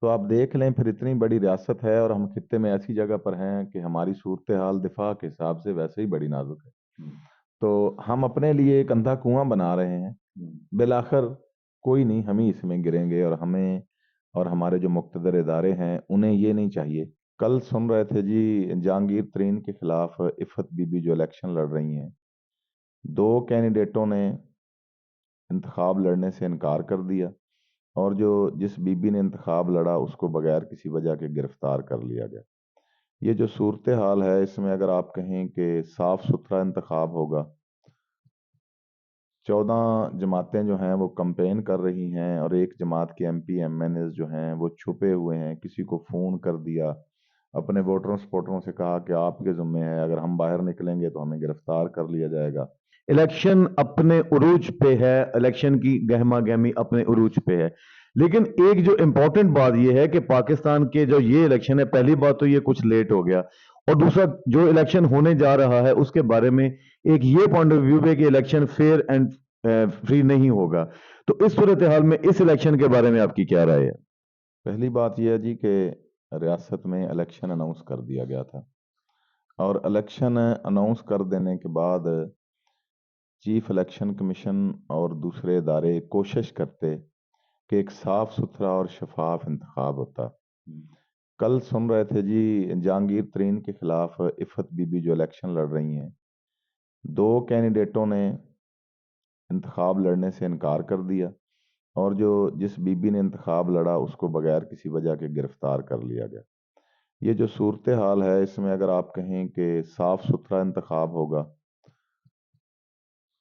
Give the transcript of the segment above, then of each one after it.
تو آپ دیکھ لیں پھر اتنی بڑی ریاست ہے اور ہم خطے میں ایسی جگہ پر ہیں کہ ہماری صورتحال دفاع کے حساب سے ویسے ہی بڑی نازک ہے۔ تو ہم اپنے لیے ایک اندھا کنواں بنا رہے ہیں، بالآخر کوئی نہیں، ہم ہی اس میں گریں گے، اور ہمیں اور ہمارے جو مقتدر ادارے ہیں انہیں یہ نہیں چاہیے۔ کل سن رہے تھے جی، جہانگیر ترین کے خلاف عفت بی بی جو الیکشن لڑ رہی ہیں، دو کینڈیڈیٹوں نے انتخاب لڑنے سے انکار کر دیا، اور جس بی بی نے انتخاب لڑا اس کو بغیر کسی وجہ کے گرفتار کر لیا گیا۔ یہ جو صورتحال ہے اس میں اگر آپ کہیں کہ صاف ستھرا انتخاب ہوگا، 14 جماعتیں جو ہیں وہ کمپین کر رہی ہیں، اور ایک جماعت کے M P M N As جو ہیں وہ چھپے ہوئے ہیں، کسی کو فون کر دیا، اپنے ووٹروں سپورٹروں سے کہا کہ آپ کے ذمہ ہے، اگر ہم باہر نکلیں گے تو ہمیں گرفتار کر لیا جائے گا۔ الیکشن اپنے عروج پہ ہے، الیکشن کی گہما گہمی اپنے عروج پہ ہے، لیکن ایک جو امپورٹنٹ بات یہ ہے کہ پاکستان کے جو یہ الیکشن ہے، پہلی بات تو یہ کچھ لیٹ ہو گیا، اور دوسرا جو الیکشن ہونے جا رہا ہے اس کے بارے میں ایک یہ پوائنٹ آف ویو ہے کہ الیکشن فیئر اینڈ فری نہیں ہوگا۔ تو اس صورتحال میں اس الیکشن کے بارے میں آپ کی کیا رائے ہے؟ پہلی بات یہ ہے جی کہ ریاست میں الیکشن اناؤنس کر دیا گیا تھا، اور الیکشن اناؤنس کر دینے کے بعد چیف الیکشن کمیشن اور دوسرے ادارے کوشش کرتے کہ ایک صاف ستھرا اور شفاف انتخاب ہوتا۔ کل سن رہے تھے جی، جہانگیر ترین کے خلاف عفت بی بی جو الیکشن لڑ رہی ہیں، دو کینڈیڈیٹوں نے انتخاب لڑنے سے انکار کر دیا، اور جس بی بی نے انتخاب لڑا اس کو بغیر کسی وجہ کے گرفتار کر لیا گیا۔ یہ جو صورتحال ہے اس میں اگر آپ کہیں کہ صاف ستھرا انتخاب ہوگا،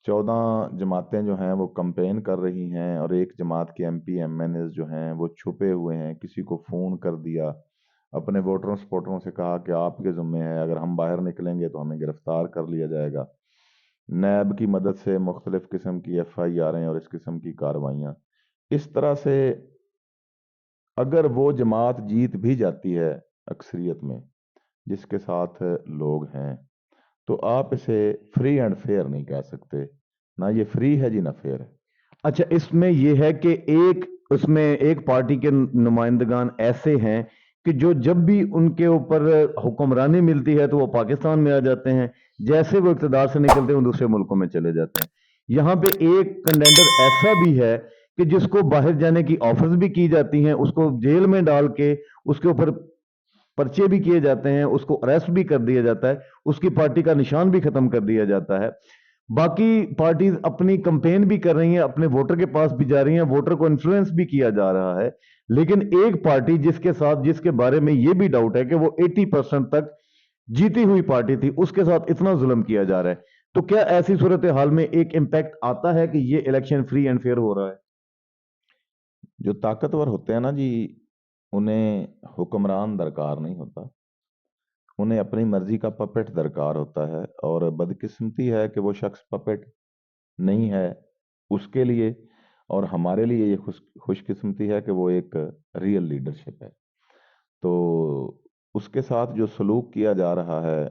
14 جماعتیں جو ہیں وہ کمپین کر رہی ہیں، اور ایک جماعت کے M P M N As جو ہیں وہ چھپے ہوئے ہیں، کسی کو فون کر دیا، اپنے ووٹروں سپورٹروں سے کہا کہ آپ کے ذمہ ہے، اگر ہم باہر نکلیں گے تو ہمیں گرفتار کر لیا جائے گا۔ نیب کی مدد سے مختلف قسم کی ایف آئی آریں اور اس قسم کی کارروائیاں، اس طرح سے اگر وہ جماعت جیت بھی جاتی ہے اکثریت میں جس کے ساتھ لوگ ہیں، تو آپ اسے فری اینڈ فیئر نہیں کہہ سکتے، نہ یہ فری ہے جی نہ فیئر ہے۔ اچھا، اس میں یہ ہے کہ اس میں ایک پارٹی کے نمائندگان ایسے ہیں کہ جو جب بھی ان کے اوپر حکمرانی ملتی ہے تو وہ پاکستان میں آ جاتے ہیں، جیسے وہ اقتدار سے نکلتے ہیں وہ دوسرے ملکوں میں چلے جاتے ہیں۔ یہاں پہ ایک کنٹینڈر ایسا بھی ہے کہ جس کو باہر جانے کی آفرز بھی کی جاتی ہیں، اس کو جیل میں ڈال کے اس کے اوپر پرچے بھی کیے جاتے ہیں، اس کو اریسٹ بھی کر دیا جاتا ہے، اس کی پارٹی کا نشان بھی ختم کر دیا جاتا ہے۔ باقی پارٹیز اپنی کمپین بھی کر رہی ہیں، اپنے ووٹر کے پاس بھی جا رہی ہیں، ووٹر کو انفلوئنس بھی کیا جا رہا ہے، لیکن ایک پارٹی جس کے بارے میں یہ بھی ڈاؤٹ ہے کہ وہ 80% تک جیتی ہوئی پارٹی تھی، اس کے ساتھ اتنا ظلم کیا جا رہا ہے، تو کیا ایسی صورتحال میں ایک امپیکٹ آتا ہے کہ یہ الیکشن فری اینڈ فیئر ہو رہا ہے؟ جو طاقتور ہوتے ہیں نا جی، انہیں حکمران درکار نہیں ہوتا، انہیں اپنی مرضی کا پپٹ درکار ہوتا ہے، اور بدقسمتی ہے کہ وہ شخص پپٹ نہیں ہے اس کے لیے، اور ہمارے لیے یہ خوش قسمتی ہے کہ وہ ایک ریئل لیڈرشپ ہے۔ تو اس کے ساتھ جو سلوک کیا جا رہا ہے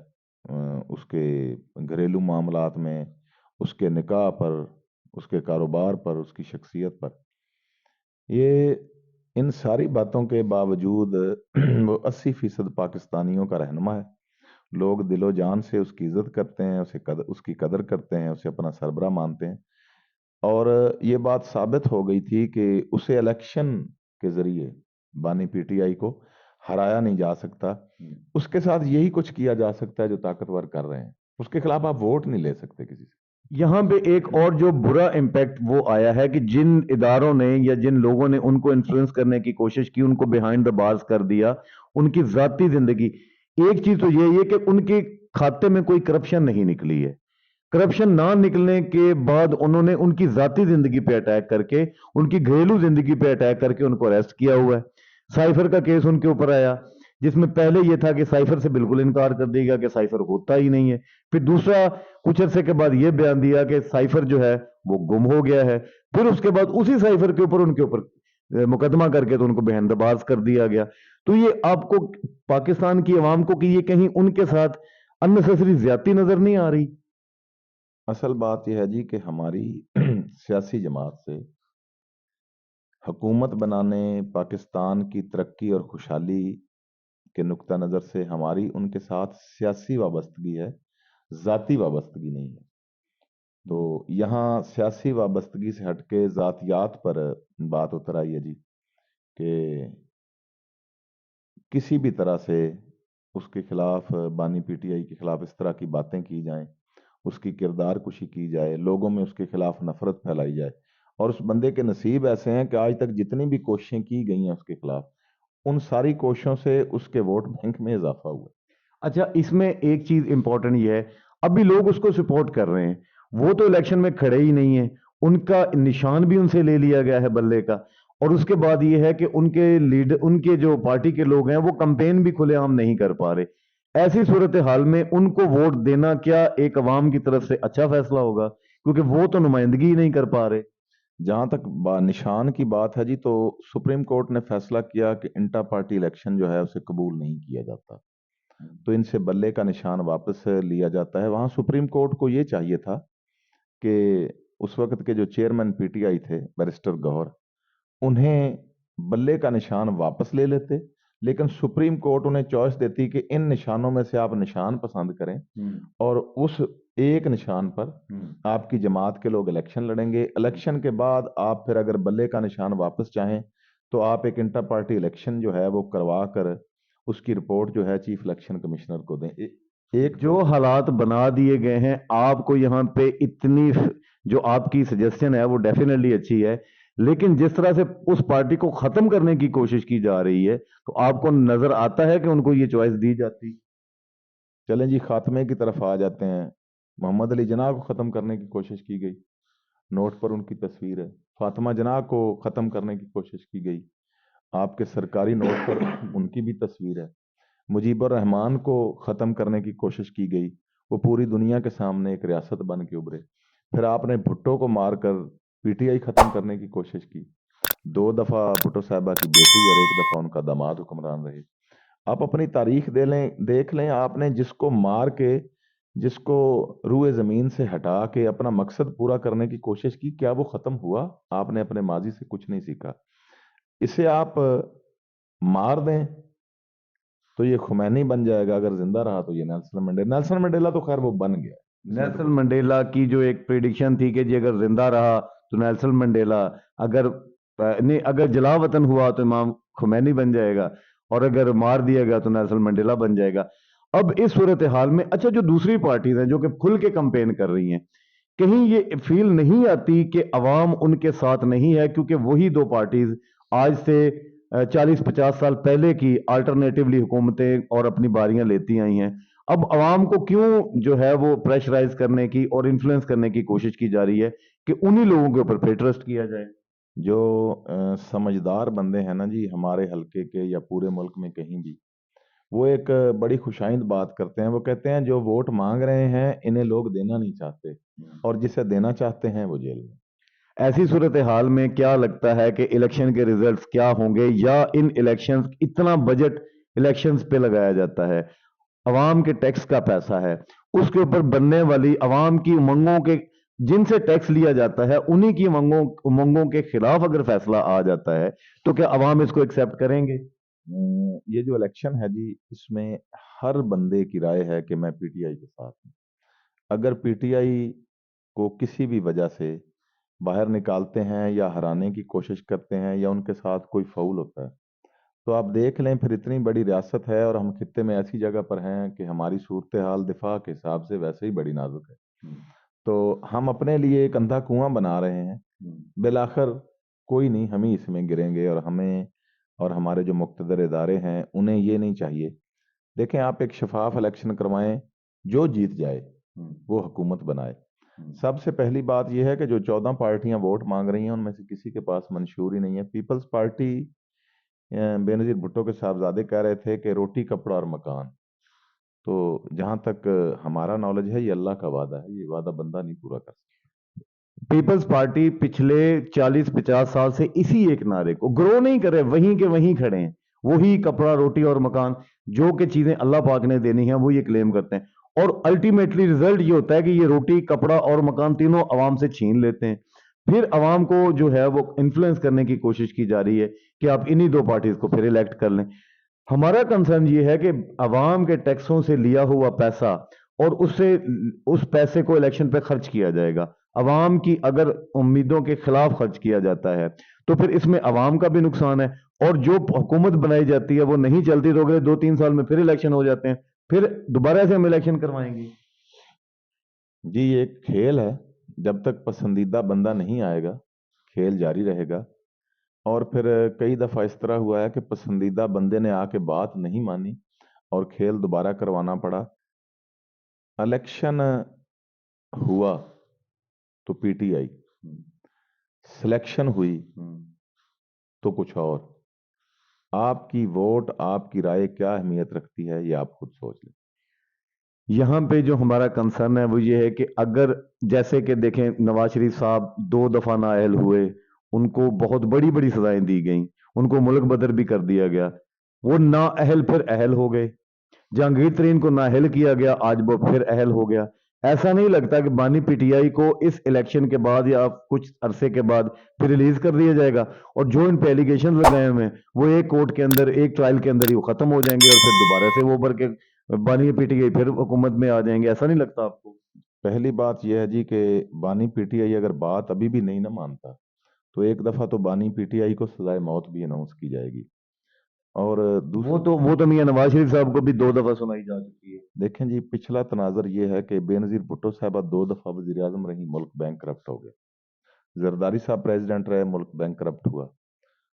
اس کے گھریلو معاملات میں، اس کے نکاح پر، اس کے کاروبار پر، اس کی شخصیت پر، یہ ان ساری باتوں کے باوجود وہ 80% پاکستانیوں کا رہنما ہے۔ لوگ دل و جان سے اس کی عزت کرتے ہیں، اس کی قدر کرتے ہیں، اسے اپنا سربراہ مانتے ہیں، اور یہ بات ثابت ہو گئی تھی کہ اسے الیکشن کے ذریعے بانی پی ٹی آئی کو ہرایا نہیں جا سکتا۔ اس کے ساتھ یہی کچھ کیا جا سکتا ہے جو طاقتور کر رہے ہیں، اس کے خلاف آپ ووٹ نہیں لے سکتے کسی سے۔ یہاں پہ ایک اور جو برا امپیکٹ وہ آیا ہے کہ جن اداروں نے یا جن لوگوں نے ان کو انفلوئنس کرنے کی کوشش کی، ان کو بیہائنڈ دا بارز کر دیا، ان کی ذاتی زندگی، ایک چیز تو یہ ہے کہ ان کے کھاتے میں کوئی کرپشن نہیں نکلی ہے۔ کرپشن نہ نکلنے کے بعد انہوں نے ان کی ذاتی زندگی پہ اٹیک کر کے، ان کی گھریلو زندگی پہ اٹیک کر کے ان کو اریسٹ کیا ہوا ہے۔ سائفر کا کیس ان کے اوپر آیا، جس میں پہلے یہ تھا کہ سائفر سے بالکل انکار کر دیا گیا کہ سائفر ہوتا ہی نہیں ہے، پھر دوسرا کچھ عرصے کے بعد یہ بیان دیا کہ سائفر جو ہے وہ گم ہو گیا ہے، پھر اس کے بعد اسی سائفر کے اوپر ان کے اوپر مقدمہ کر کے تو ان کو بہندباز کر دیا گیا۔ تو یہ آپ کو پاکستان کی عوام کو کہ یہ کہیں ان کے ساتھ اننیسیسری زیادتی نظر نہیں آ رہی؟ اصل بات یہ ہے جی کہ ہماری سیاسی جماعت سے حکومت بنانے، پاکستان کی ترقی اور خوشحالی کے نقطہ نظر سے ہماری ان کے ساتھ سیاسی وابستگی ہے، ذاتی وابستگی نہیں ہے۔ تو یہاں سیاسی وابستگی سے ہٹ کے ذاتیات پر بات اتر آئی ہے جی، کہ کسی بھی طرح سے اس کے خلاف، بانی پی ٹی آئی کے خلاف اس طرح کی باتیں کی جائیں، اس کی کردار کشی کی جائے، لوگوں میں اس کے خلاف نفرت پھیلائی جائے، اور اس بندے کے نصیب ایسے ہیں کہ آج تک جتنی بھی کوششیں کی گئی ہیں اس کے خلاف، ان ساری کوششوں سے اس کے ووٹ بینک میں اضافہ ہوا ہے۔ اچھا، اس میں ایک چیز امپورٹنٹ یہ ہے، ابھی لوگ اس کو سپورٹ کر رہے ہیں، وہ تو الیکشن میں کھڑے ہی نہیں ہیں، ان کا نشان بھی ان سے لے لیا گیا ہے بلے کا، اور اس کے بعد یہ ہے کہ ان کے لیڈر، ان کے جو پارٹی کے لوگ ہیں، وہ کمپین بھی کھلے عام نہیں کر پا رہے۔ ایسی صورتحال میں ان کو ووٹ دینا کیا ایک عوام کی طرف سے اچھا فیصلہ ہوگا؟ کیونکہ وہ تو نمائندگی ہی نہیں کر پا رہے۔ جہاں تک نشان کی بات ہے جی، تو سپریم کورٹ نے فیصلہ کیا کہ انٹر پارٹی الیکشن جو ہے اسے قبول نہیں کیا جاتا، تو ان سے بلے کا نشان واپس لیا جاتا ہے۔ وہاں سپریم کورٹ کو یہ چاہیے تھا کہ اس وقت کے جو چیئرمین پی ٹی آئی تھے بیرسٹر گوہر، انہیں بلے کا نشان واپس لے لیتے، لیکن سپریم کورٹ انہیں چوائس دیتی کہ ان نشانوں میں سے آپ نشان پسند کریں، اور اس ایک نشان پر آپ کی جماعت کے لوگ الیکشن لڑیں گے۔ الیکشن کے بعد آپ پھر اگر بلے کا نشان واپس چاہیں تو آپ ایک انٹر پارٹی الیکشن جو ہے وہ کروا کر اس کی رپورٹ جو ہے چیف الیکشن کمشنر کو دیں۔ ایک جو حالات بنا دیے گئے ہیں، آپ کو یہاں پہ اتنی جو آپ کی سجیشن ہے وہ ڈیفینیٹلی اچھی ہے، لیکن جس طرح سے اس پارٹی کو ختم کرنے کی کوشش کی جا رہی ہے، تو آپ کو نظر آتا ہے کہ ان کو یہ چوائس دی جاتی؟ چلیں جی، خاتمے کی طرف آ جاتے ہیں۔ محمد علی جناح کو ختم کرنے کی کوشش کی گئی، نوٹ پر ان کی تصویر ہے۔ فاطمہ جناح کو ختم کرنے کی کوشش کی گئی، آپ کے سرکاری نوٹ پر ان کی بھی تصویر ہے۔ مجیب الرحمان کو ختم کرنے کی کوشش کی گئی، وہ پوری دنیا کے سامنے ایک ریاست بن کے ابھرے۔ پھر آپ نے بھٹو کو مار کر پی ٹی آئی ختم کرنے کی کوشش کی، 2 دفعہ بھٹو صاحبہ کی بیٹی اور 1 دفعہ ان کا داماد حکمران رہے۔ آپ اپنی تاریخ دیکھ لیں، آپ نے جس کو مار کے، جس کو روئے زمین سے ہٹا کے اپنا مقصد پورا کرنے کی کوشش کی، کیا وہ ختم ہوا؟ آپ نے اپنے ماضی سے کچھ نہیں سیکھا۔ اسے آپ مار دیں تو یہ خمینی بن جائے گا، اگر زندہ رہا تو یہ نیلسن منڈیلا تو خیر وہ بن گیا۔ نیلسن منڈیلا کی جو ایک پریڈکشن تھی کہ جی اگر زندہ رہا تو نیلسن منڈیلا، اگر نہیں، اگر جلا وطن ہوا تو امام خمینی بن جائے گا، اور اگر مار دیا گیا تو نیلسن منڈیلا بن جائے گا۔ اب اس صورتحال میں اچھا، جو دوسری پارٹیز ہیں جو کہ کھل کے کمپین کر رہی ہیں، کہیں یہ فیل نہیں آتی کہ عوام ان کے ساتھ نہیں ہے؟ کیونکہ وہی 2 پارٹیز آج سے 40-50 سال پہلے کی آلٹرنیٹیولی حکومتیں اور اپنی باریاں لیتی آئی ہیں، اب عوام کو کیوں جو ہے وہ پریشرائز کرنے کی اور انفلوئنس کرنے کی کوشش کی جا رہی ہے کہ انہی لوگوں کے اوپر پھر ٹرسٹ کیا جائے؟ جو سمجھدار بندے ہیں نا جی ہمارے حلقے کے یا پورے ملک میں کہیں بھی، وہ ایک بڑی خوشائند بات کرتے ہیں۔ وہ کہتے ہیں جو ووٹ مانگ رہے ہیں انہیں لوگ دینا نہیں چاہتے، اور جسے دینا چاہتے ہیں وہ جیل میں۔ ایسی صورتحال میں کیا لگتا ہے کہ الیکشن کے ریزلٹس کیا ہوں گے؟ یا ان الیکشنز، اتنا بجٹ الیکشنز پہ لگایا جاتا ہے، عوام کے ٹیکس کا پیسہ ہے، اس کے اوپر بننے والی عوام کی امنگوں کے، جن سے ٹیکس لیا جاتا ہے انہی کی امنگوں کے خلاف اگر فیصلہ آ جاتا ہے تو کیا عوام اس کو ایکسیپٹ کریں گے؟ یہ جو الیکشن ہے جی، اس میں ہر بندے کی رائے ہے کہ میں پی ٹی آئی کے ساتھ ہوں۔ اگر پی ٹی آئی کو کسی بھی وجہ سے باہر نکالتے ہیں یا ہرانے کی کوشش کرتے ہیں یا ان کے ساتھ کوئی فاؤل ہوتا ہے، تو آپ دیکھ لیں پھر اتنی بڑی ریاست ہے اور ہم خطے میں ایسی جگہ پر ہیں کہ ہماری صورتحال دفاع کے حساب سے ویسے ہی بڑی نازک ہے، تو ہم اپنے لیے ایک اندھا کنواں بنا رہے ہیں۔ بالآخر کوئی نہیں، ہم ہی اس میں گریں گے، اور ہمیں اور ہمارے جو مقتدر ادارے ہیں انہیں یہ نہیں چاہیے۔ دیکھیں، آپ ایک شفاف الیکشن کروائیں، جو جیت جائے وہ حکومت بنائے۔ سب سے پہلی بات یہ ہے کہ جو 14 پارٹیاں ووٹ مانگ رہی ہیں ان میں سے کسی کے پاس منشور ہی نہیں ہے۔ پیپلز پارٹی، بے نظیر بھٹو کے صاحبزادے کہہ رہے تھے کہ روٹی کپڑا اور مکان، تو جہاں تک ہمارا نالج ہے یہ اللہ کا وعدہ ہے، یہ وعدہ بندہ نہیں پورا کر سکتا۔ پیپلز پارٹی پچھلے 40-50 سال سے اسی ایک نعرے کو گرو نہیں کر رہے، وہیں کے وہیں کھڑے ہیں، وہی کپڑا، روٹی اور مکان، جو کہ چیزیں اللہ پاک نے دینی ہیں وہ یہ کلیم کرتے ہیں، اور الٹیمیٹلی رزلٹ یہ ہوتا ہے کہ یہ روٹی، کپڑا اور مکان تینوں عوام سے چھین لیتے ہیں۔ پھر عوام کو جو ہے وہ انفلوئنس کرنے کی کوشش کی جا رہی ہے کہ آپ انہی دو پارٹیز کو پھر الیکٹ کر لیں. ہمارا کنسرن یہ ہے کہ عوام کے ٹیکسوں سے لیا ہوا پیسہ اور اس پیسے کو الیکشن پہ خرچ کیا جائے گا. عوام کی اگر امیدوں کے خلاف خرچ کیا جاتا ہے تو پھر اس میں عوام کا بھی نقصان ہے، اور جو حکومت بنائی جاتی ہے وہ نہیں چلتی تو اگلے 2-3 سال میں پھر الیکشن ہو جاتے ہیں، پھر دوبارہ سے ہم الیکشن کروائیں گے. جی یہ ایک کھیل ہے، جب تک پسندیدہ بندہ نہیں آئے گا کھیل جاری رہے گا. اور پھر کئی دفعہ اس طرح ہوا ہے کہ پسندیدہ بندے نے آ کے بات نہیں مانی اور کھیل دوبارہ کروانا پڑا. الیکشن ہوا تو پی ٹی آئی، سلیکشن ہوئی تو کچھ اور. آپ کی ووٹ، آپ کی رائے کیا اہمیت رکھتی ہے یہ آپ خود سوچ لیں. یہاں پہ جو ہمارا کنسرن ہے وہ یہ ہے کہ اگر جیسے کہ دیکھیں نواز شریف صاحب 2 دفعہ نااہل ہوئے، ان کو بہت بڑی بڑی سزائیں دی گئیں، ان کو ملک بدر بھی کر دیا گیا، وہ نااہل پھر اہل ہو گئے. جہانگیر ترین کو نااہل کیا گیا، آج وہ پھر اہل ہو گیا. ایسا نہیں لگتا کہ بانی پی ٹی آئی کو اس الیکشن کے بعد یا کچھ عرصے کے بعد پھر ریلیز کر دیا جائے گا، اور جو ان پہ ایلیگیشن لگائے ہوئے ہیں وہ ایک کورٹ کے اندر، ایک ٹرائل کے اندر ہی وہ ختم ہو جائیں گے، اور پھر دوبارہ سے وہ ابھر کے بانی پی ٹی آئی پھر حکومت میں آ جائیں گے. ایسا نہیں لگتا آپ کو؟ پہلی بات یہ ہے جی کہ بانی پی ٹی آئی اگر بات ابھی بھی نہیں نہ مانتا تو ایک دفعہ تو بانی پی ٹی آئی کو سزائے موت بھی اناؤنس کی جائے گی. اور وہ تو میاں نواز شریف صاحب کو بھی 2 دفعہ سنائی جا چکی ہے. دیکھیں جی، پچھلا تناظر یہ ہے کہ بے نظیر بھٹو صاحبہ 2 دفعہ وزیر اعظم رہی، ملک بینک کرپٹ ہو گیا. زرداری صاحب پریزیڈنٹ رہے، ملک بینک کرپٹ ہوا.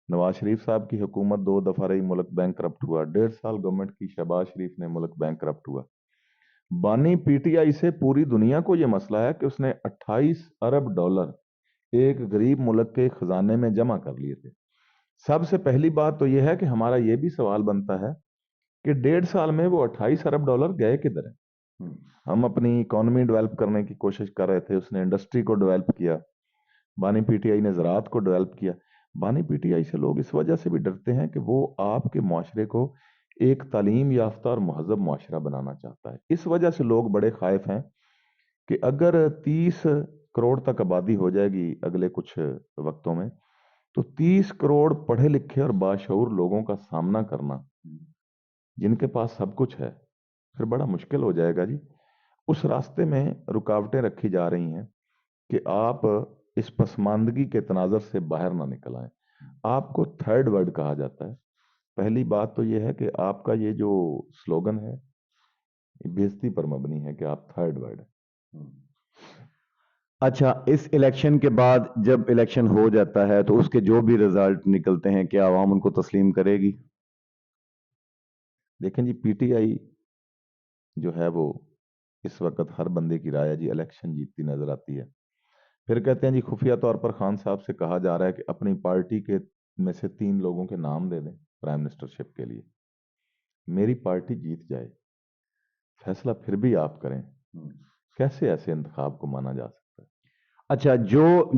نواز شریف صاحب کی حکومت 2 دفعہ رہی، ملک بینک کرپٹ ہوا. 1.5 سال گورنمنٹ کی شہباز شریف نے، ملک بینک کرپٹ ہوا. بانی پی ٹی آئی سے پوری دنیا کو یہ مسئلہ ہے کہ اس نے 28 ارب ڈالر ایک غریب ملک کے خزانے میں جمع کر لیے تھے. سب سے پہلی بات تو یہ ہے کہ ہمارا یہ بھی سوال بنتا ہے کہ 1.5 سال میں وہ 28 ارب ڈالر گئے کدھر ہیں. ہم اپنی اکانومی ڈیولپ کرنے کی کوشش کر رہے تھے، اس نے انڈسٹری کو ڈیولپ کیا. بانی پی ٹی آئی نے زراعت کو ڈیولپ کیا. بانی پی ٹی آئی سے لوگ اس وجہ سے بھی ڈرتے ہیں کہ وہ آپ کے معاشرے کو ایک تعلیم یافتہ اور مہذب معاشرہ بنانا چاہتا ہے. اس وجہ سے لوگ بڑے خائف ہیں کہ اگر 30 کروڑ تک آبادی ہو جائے گی اگلے کچھ وقتوں میں، تو 30 کروڑ پڑھے لکھے اور باشعور لوگوں کا سامنا کرنا، جن کے پاس سب کچھ ہے، پھر بڑا مشکل ہو جائے گا جی. اس راستے میں رکاوٹیں رکھی جا رہی ہیں کہ آپ اس پسماندگی کے تناظر سے باہر نہ نکل آئیں. آپ کو تھرڈ ورلڈ کہا جاتا ہے. پہلی بات تو یہ ہے کہ آپ کا یہ جو سلوگن ہے یہ بےعزتی پر مبنی ہے کہ آپ تھرڈ ورلڈ ہیں. اچھا، اس الیکشن کے بعد جب الیکشن ہو جاتا ہے تو اس کے جو بھی رزلٹ نکلتے ہیں کیا عوام ان کو تسلیم کرے گی؟ دیکھیں جی، پی ٹی آئی جو ہے وہ اس وقت ہر بندے کی رائے ہے جی، الیکشن جیتتی نظر آتی ہے. پھر کہتے ہیں جی خفیہ طور پر خان صاحب سے کہا جا رہا ہے کہ اپنی پارٹی کے میں سے 3 لوگوں کے نام دے دیں پرائم منسٹر شپ کے لیے. میری پارٹی جیت جائے، فیصلہ پھر بھی آپ کریں. کیسے ایسے انتخاب کو مانا جا سکتا ہے؟ اچھا،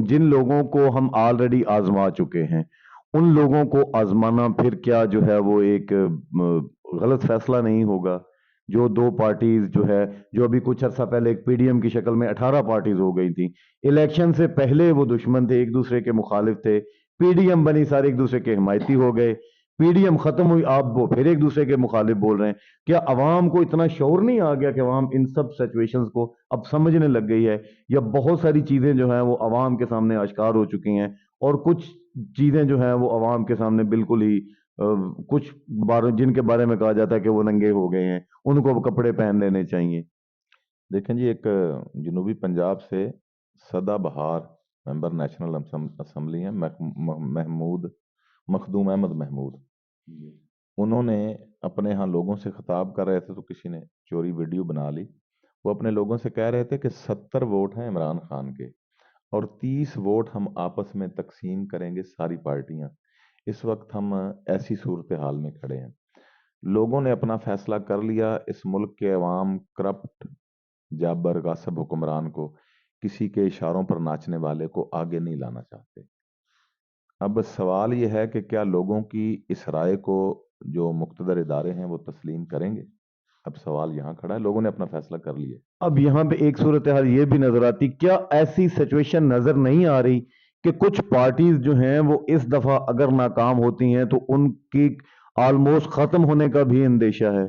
جن لوگوں کو ہم آلریڈی آزما چکے ہیں ان لوگوں کو آزمانا پھر کیا جو ہے وہ ایک غلط فیصلہ نہیں ہوگا؟ جو 2 پارٹیز جو ابھی کچھ عرصہ پہلے ایک پی ڈی ایم کی شکل میں 18 پارٹیز ہو گئی تھیں، الیکشن سے پہلے وہ دشمن تھے، ایک دوسرے کے مخالف تھے. پی ڈی ایم بنی، سارے ایک دوسرے کے حمایتی ہو گئے. پی ڈی ایم ختم ہوئی، آپ وہ پھر ایک دوسرے کے مخالف بول رہے ہیں. کیا عوام کو اتنا شعور نہیں آ گیا کہ عوام ان سب سچویشنز کو اب سمجھنے لگ گئی ہے، یا بہت ساری چیزیں جو ہیں وہ عوام کے سامنے آشکار ہو چکی ہیں، اور کچھ چیزیں جو ہیں وہ عوام کے سامنے بالکل ہی کچھ جن کے بارے میں کہا جاتا ہے کہ وہ ننگے ہو گئے ہیں، ان کو کپڑے پہن لینے چاہیے؟ دیکھیں جی، ایک جنوبی پنجاب سے سدا بہار ممبر نیشنل اسمبلی ہیں، مخدوم احمد محمود. انہوں نے اپنے ہاں لوگوں سے خطاب کر رہے تھے تو کسی نے چوری ویڈیو بنا لی. وہ اپنے لوگوں سے کہہ رہے تھے کہ 70 ووٹ ہیں عمران خان کے اور 30 ووٹ ہم آپس میں تقسیم کریں گے ساری پارٹیاں. اس وقت ہم ایسی صورتحال میں کھڑے ہیں. لوگوں نے اپنا فیصلہ کر لیا. اس ملک کے عوام کرپٹ جابر غاصب حکمران کو، کسی کے اشاروں پر ناچنے والے کو آگے نہیں لانا چاہتے. اب سوال یہ ہے کہ کیا لوگوں کی اس رائے کو جو مقتدر ادارے ہیں وہ تسلیم کریں گے؟ اب سوال یہاں کھڑا ہے. لوگوں نے اپنا فیصلہ کر لیا. اب یہاں پہ ایک صورتحال یہ بھی نظر آتی، کیا ایسی سچویشن نظر نہیں آ رہی کہ کچھ پارٹیز جو ہیں وہ اس دفعہ اگر ناکام ہوتی ہیں تو ان کی آلموسٹ ختم ہونے کا بھی اندیشہ ہے؟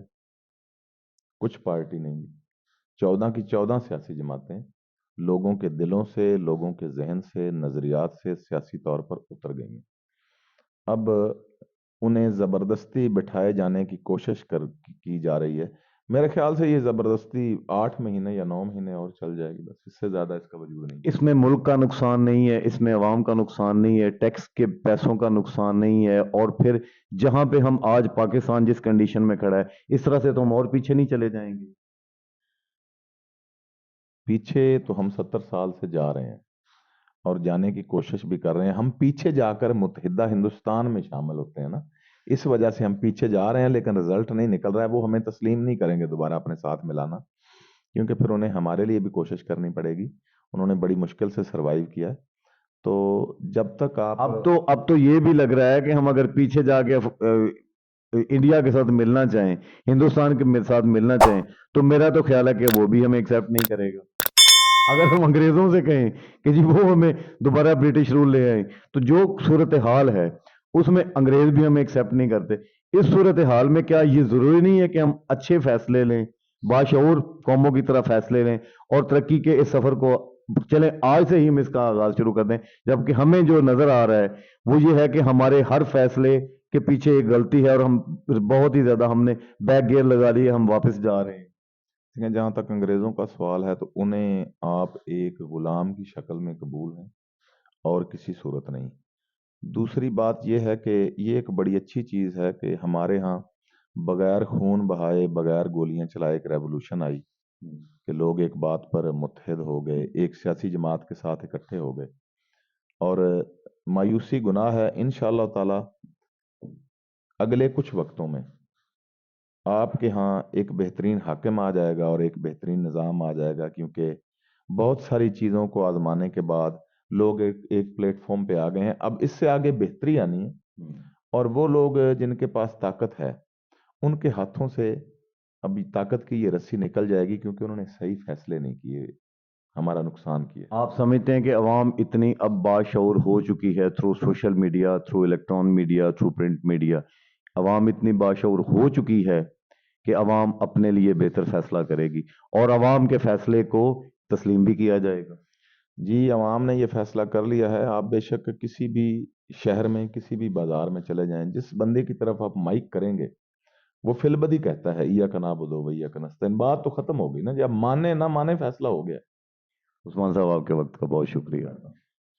کچھ پارٹی نہیں، 14 کی 14 سیاسی جماعتیں لوگوں کے دلوں سے، لوگوں کے ذہن سے، نظریات سے سیاسی طور پر اتر گئی ہیں۔ اب انہیں زبردستی بٹھائے جانے کی کوشش کی جا رہی ہے۔ میرے خیال سے یہ زبردستی 8 مہینے یا 9 مہینے اور چل جائے گی، بس اس سے زیادہ اس کا وجود نہیں۔ اس میں ملک کا نقصان نہیں ہے، اس میں عوام کا نقصان نہیں ہے، ٹیکس کے پیسوں کا نقصان نہیں ہے، اور پھر جہاں پہ ہم آج پاکستان جس کنڈیشن میں کھڑا ہے اس طرح سے تو ہم اور پیچھے نہیں چلے جائیں گے۔ پیچھے تو ہم 70 سال سے جا رہے ہیں اور جانے کی کوشش بھی کر رہے ہیں۔ ہم پیچھے جا کر متحدہ ہندوستان میں شامل ہوتے ہیں نا، اس وجہ سے ہم پیچھے جا رہے ہیں، لیکن رزلٹ نہیں نکل رہا ہے۔ وہ ہمیں تسلیم نہیں کریں گے دوبارہ اپنے ساتھ ملانا، کیونکہ پھر انہیں ہمارے لیے بھی کوشش کرنی پڑے گی۔ انہوں نے بڑی مشکل سے سروائیو کیا ہے، تو جب تک آپ اب تو یہ بھی لگ رہا ہے کہ ہم اگر پیچھے جا کے انڈیا کے ساتھ ملنا چاہیں، ہندوستان کے ساتھ ملنا چاہیں، تو میرا تو خیال ہے کہ وہ بھی ہمیں ایکسیپٹ نہیں کرے گا۔ اگر ہم انگریزوں سے کہیں کہ جی وہ ہمیں دوبارہ برٹش رول لے آئیں، تو جو صورتحال ہے اس میں انگریز بھی ہمیں ایکسیپٹ نہیں کرتے۔ اس صورتحال میں کیا یہ ضروری نہیں ہے کہ ہم اچھے فیصلے لیں، باشعور قوموں کی طرح فیصلے لیں اور ترقی کے اس سفر کو چلیں آج سے ہی ہم اس کا آغاز شروع کر دیں؟ جبکہ ہمیں جو نظر آ رہا ہے وہ یہ ہے کہ ہمارے ہر فیصلے کے پیچھے ایک غلطی ہے، اور ہم بہت ہی زیادہ ہم نے بیک گیئر لگا لیے، ہم واپس جا رہے ہیں۔ جہاں تک انگریزوں کا سوال ہے تو انہیں آپ ایک غلام کی شکل میں قبول ہیں اور کسی صورت نہیں۔ دوسری بات یہ ہے کہ یہ ایک بڑی اچھی چیز ہے کہ ہمارے ہاں بغیر خون بہائے، بغیر گولیاں چلائے ایک ریولوشن آئی کہ لوگ ایک بات پر متحد ہو گئے، ایک سیاسی جماعت کے ساتھ اکٹھے ہو گئے، اور مایوسی گناہ ہے۔ انشاءاللہ تعالی اگلے کچھ وقتوں میں آپ کے ہاں ایک بہترین حاکم آ جائے گا اور ایک بہترین نظام آ جائے گا، کیونکہ بہت ساری چیزوں کو آزمانے کے بعد لوگ ایک پلیٹ فارم پہ آ گئے ہیں۔ اب اس سے آگے بہتری آنی ہے، اور وہ لوگ جن کے پاس طاقت ہے ان کے ہاتھوں سے ابھی طاقت کی یہ رسی نکل جائے گی، کیونکہ انہوں نے صحیح فیصلے نہیں کیے، ہمارا نقصان کیے۔ آپ سمجھتے ہیں کہ عوام اتنی اب باشعور ہو چکی ہے through social media, through electron media, through print media, عوام اتنی باشعور ہو چکی ہے کہ عوام اپنے لیے بہتر فیصلہ کرے گی اور عوام کے فیصلے کو تسلیم بھی کیا جائے گا؟ جی، عوام نے یہ فیصلہ کر لیا ہے۔ آپ بے شک کسی بھی شہر میں، کسی بھی بازار میں چلے جائیں، جس بندے کی طرف آپ مائک کریں گے وہ فی البدی کہتا ہے ایاک نعبد و ایاک نستعین۔ بات تو ختم ہو گئی نا جی، اب مانے نہ مانے فیصلہ ہو گیا۔ عثمان صاحب آپ کے وقت کا بہت شکریہ۔